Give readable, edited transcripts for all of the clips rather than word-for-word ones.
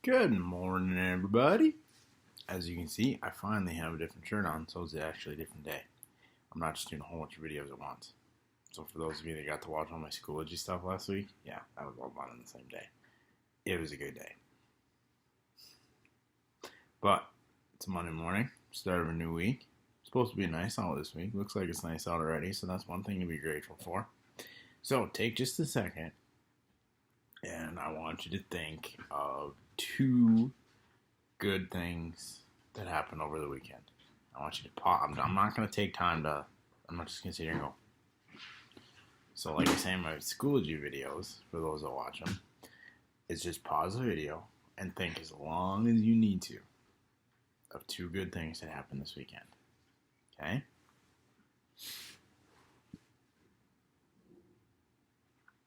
Good morning, everybody. As you can see, I finally have a different shirt on, so it's actually a different day. I'm not just doing a whole bunch of videos at once. So for those of you that got to watch all my Schoology stuff last week, yeah, that was all done on the same day. It was a good day. But it's a Monday morning, start of a new week. It's supposed to be nice out this week. Looks like it's nice out already, so that's one thing to be grateful for. So take just a second, and I want you to think of two good things that happened over the weekend. I want you to pause. I'm not going to take time to, I'm not just going to sit here and go. So like I say in my Schoology videos, for those that watch them, it's just pause the video and think as long as you need to of two good things that happened this weekend. Okay?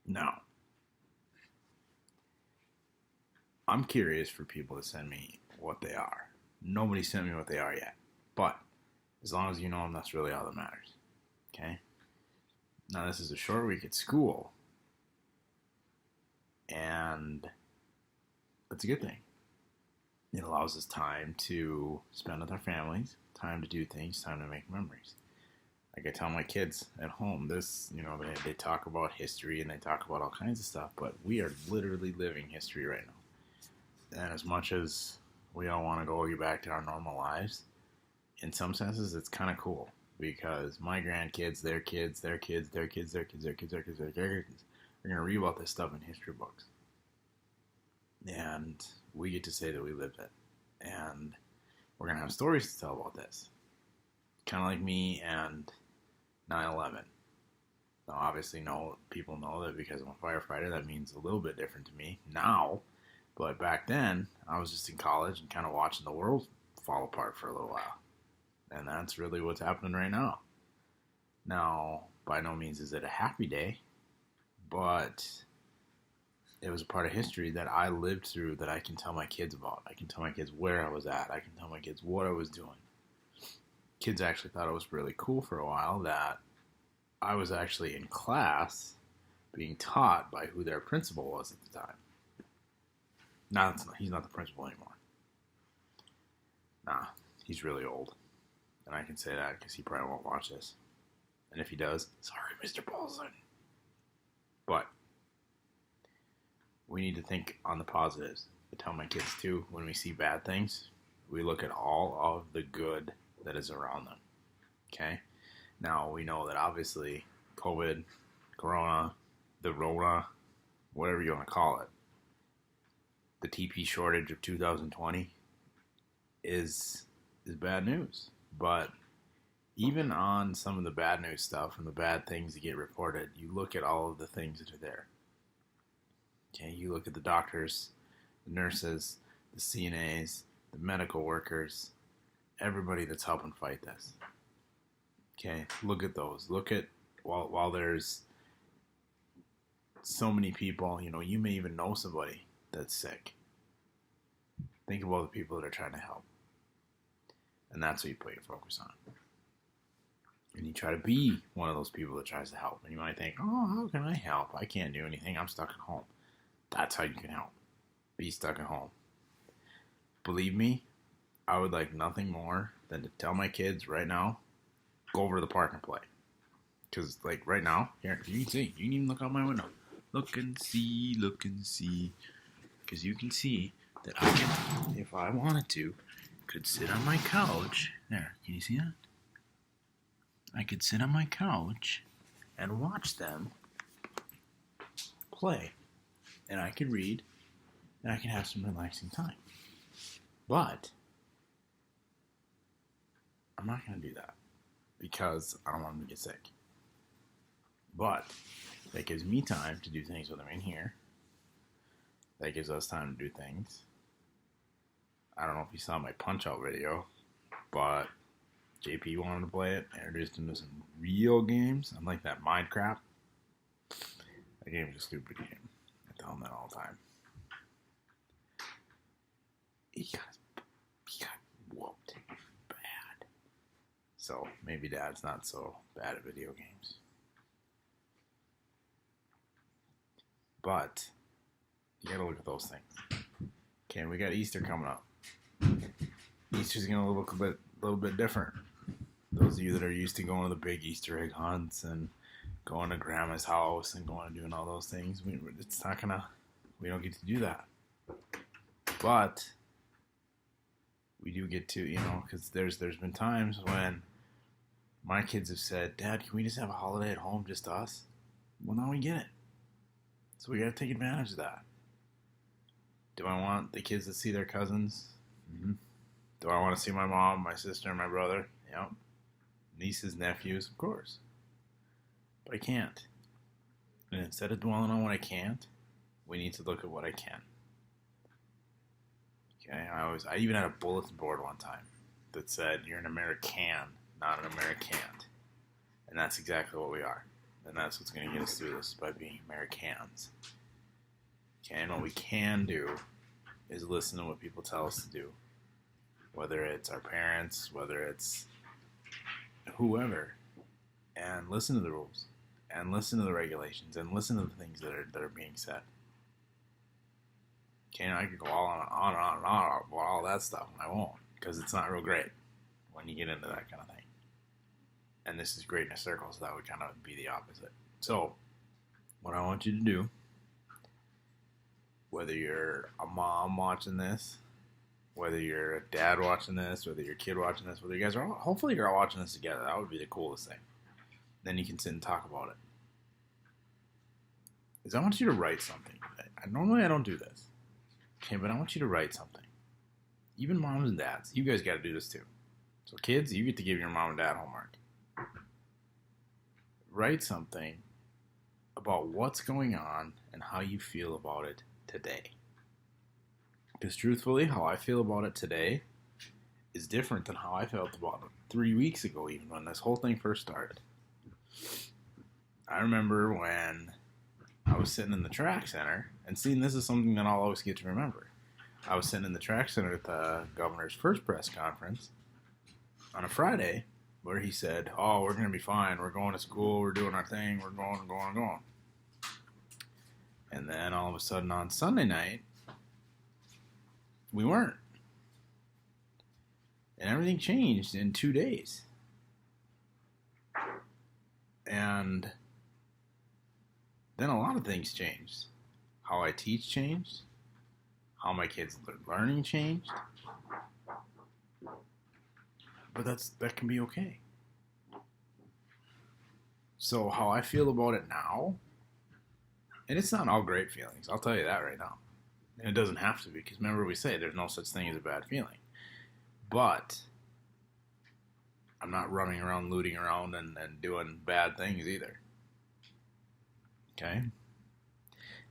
Now, I'm curious for people to send me what they are. Nobody sent me what they are yet. But as long as you know them, that's really all that matters. Okay? Now, this is a short week at school. And that's a good thing. It allows us time to spend with our families, time to do things, time to make memories. Like I tell my kids at home, they talk about history and they talk about all kinds of stuff, but we are literally living history right now. And as much as we all want to get back to our normal lives, in some senses, it's kind of cool because my grandkids, their kids, their kids, their kids, their kids, their kids, their kids, their kids, are going to read about this stuff in history books. And we get to say that we lived it. And we're going to have stories to tell about this. Kind of like me and 9/11. Now, obviously, people know that because I'm a firefighter, that means a little bit different to me now. But back then, I was just in college and kind of watching the world fall apart for a little while. And that's really what's happening right now. Now, by no means is it a happy day, but it was a part of history that I lived through that I can tell my kids about. I can tell my kids where I was at. I can tell my kids what I was doing. Kids actually thought it was really cool for a while that I was actually in class being taught by who their principal was at the time. He's not the principal anymore. Nah, he's really old. And I can say that because he probably won't watch this. And if he does, sorry, Mr. Paulson. But we need to think on the positives. I tell my kids too, when we see bad things, we look at all of the good that is around them. Okay? Now, we know that obviously COVID, Corona, the Rona, whatever you want to call it, the TP shortage of 2020 is bad news. But even on some of the bad news stuff and the bad things that get reported, you look at all of the things that are there. Okay, you look at the doctors, the nurses, the CNAs, the medical workers, everybody that's helping fight this. Okay, look at those. Look at, while there's so many people, you may even know somebody that's sick. Think of all the people that are trying to help. And that's what you put your focus on. And you try to be one of those people that tries to help. And you might think, oh, how can I help? I can't do anything. I'm stuck at home. That's how you can help. Be stuck at home. Believe me, I would like nothing more than to tell my kids right now, go over to the park and play. Because, like, right now, here, you can see. You can even look out my window. Look and see. Because you can see that I can, if I wanted to, could sit on my couch. There, can you see that? I could sit on my couch and watch them play. And I could read, and I can have some relaxing time. But I'm not going to do that because I don't want them to get sick. But that gives me time to do things with them in here. That gives us time to do things. I don't know if you saw my Punch-Out video, but JP wanted to play it. I introduced him to some real games, unlike that Minecraft. That game is a stupid game. I tell him that all the time. He got whooped bad. So maybe Dad's not so bad at video games. But you gotta look at those things. Okay, we got Easter coming up. Easter's gonna look a little bit different. Those of you that are used to going to the big Easter egg hunts and going to Grandma's house and going and doing all those things, we don't get to do that. But we do get to, because there's been times when my kids have said, "Dad, can we just have a holiday at home, just us?" Well, now we get it. So we got to take advantage of that. Do I want the kids to see their cousins? Mm-hmm. Do I want to see my mom, my sister, and my brother? Yep. Nieces, nephews, of course. But I can't. And instead of dwelling on what I can't, we need to look at what I can. Okay, I even had a bulletin board one time that said, "You're an American, not an Americant." And that's exactly what we are. And that's what's going to get us through this, by being Americans. Okay, and what we can do is listen to what people tell us to do. Whether it's our parents, whether it's whoever. And listen to the rules. And listen to the regulations. And listen to the things that are being said. Okay, I could go on and on about all that stuff, and I won't, because it's not real great when you get into that kind of thing. And this is greatness circles, so that would kind of be the opposite. So, what I want you to do, whether you're a mom watching this, whether you're a dad watching this, whether you're a kid watching this, whether you guys are all, hopefully you're all watching this together. That would be the coolest thing. Then you can sit and talk about it. Is I want you to write something. Normally I don't do this. Okay, but I want you to write something. Even moms and dads, you guys got to do this too. So kids, you get to give your mom and dad homework. Write something about what's going on and how you feel about it today. Because truthfully, how I feel about it today is different than how I felt about it 3 weeks ago, even when this whole thing first started. I remember when I was sitting in the track center, and seeing this is something that I'll always get to remember. I was sitting in the track center at the governor's first press conference on a Friday, where he said, "Oh, we're going to be fine. We're going to school. We're doing our thing. We're going. And then all of a sudden on Sunday night, we weren't. And everything changed in 2 days. And then a lot of things changed. How I teach changed. How my kids' learning changed. But that can be okay. So how I feel about it now, and it's not all great feelings, I'll tell you that right now. And it doesn't have to be, because remember we say there's no such thing as a bad feeling. But I'm not running around, looting around, and doing bad things either. Okay?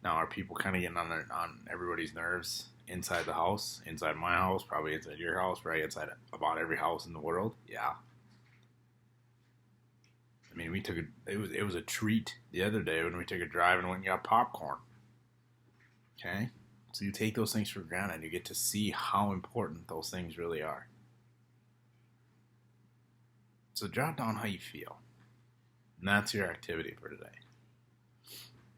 Now, are people kind of getting on everybody's nerves inside the house, inside my house, probably inside your house, right? Inside about every house in the world? Yeah. I mean, it was a treat the other day when we took a drive and went and got popcorn. Okay? So you take those things for granted and you get to see how important those things really are. So jot down how you feel. And that's your activity for today.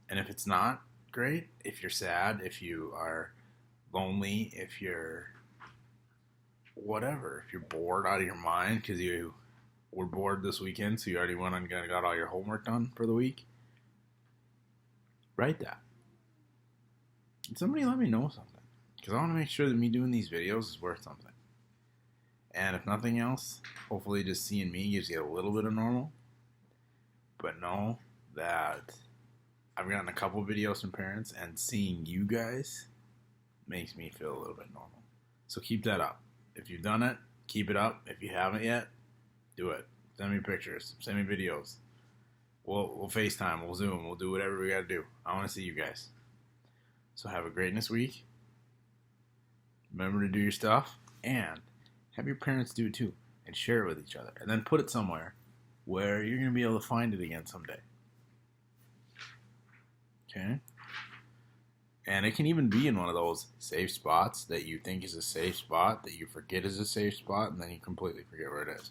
And if it's not great, if you're sad, if you are lonely, if you're whatever, if you're bored out of your mind because you were bored this weekend, so you already went and got all your homework done for the week, write that. And somebody let me know something, because I want to make sure that me doing these videos is worth something. And if nothing else, hopefully just seeing me gives you a little bit of normal. But know that I've gotten a couple videos from parents, and seeing you guys makes me feel a little bit normal. So keep that up. If you've done it, keep it up. If you haven't yet, do it. Send me pictures. Send me videos. We'll FaceTime. We'll Zoom. We'll do whatever we got to do. I want to see you guys. So have a greatness week. Remember to do your stuff. And have your parents do it too. And share it with each other. And then put it somewhere where you're going to be able to find it again someday. Okay? And it can even be in one of those safe spots that you think is a safe spot, that you forget is a safe spot, and then you completely forget where it is.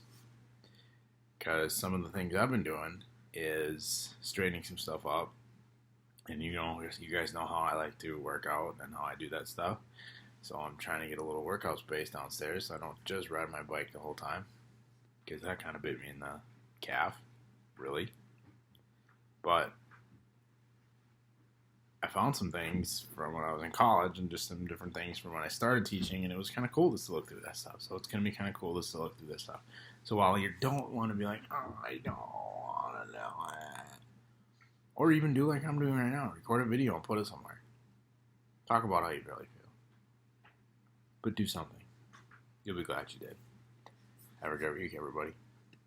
Because some of the things I've been doing is straightening some stuff up. And you guys know how I like to work out and how I do that stuff. So I'm trying to get a little workout space downstairs so I don't just ride my bike the whole time. Because that kind of bit me in the calf, really. But I found some things from when I was in college and just some different things from when I started teaching, and it was kind of cool to still look through that stuff. So it's going to be kind of cool to still look through this stuff. So while you don't want to be like, oh, I don't want to know that. Or even do like I'm doing right now, record a video and put it somewhere. Talk about how you really feel. But do something. You'll be glad you did. Have a great week, everybody.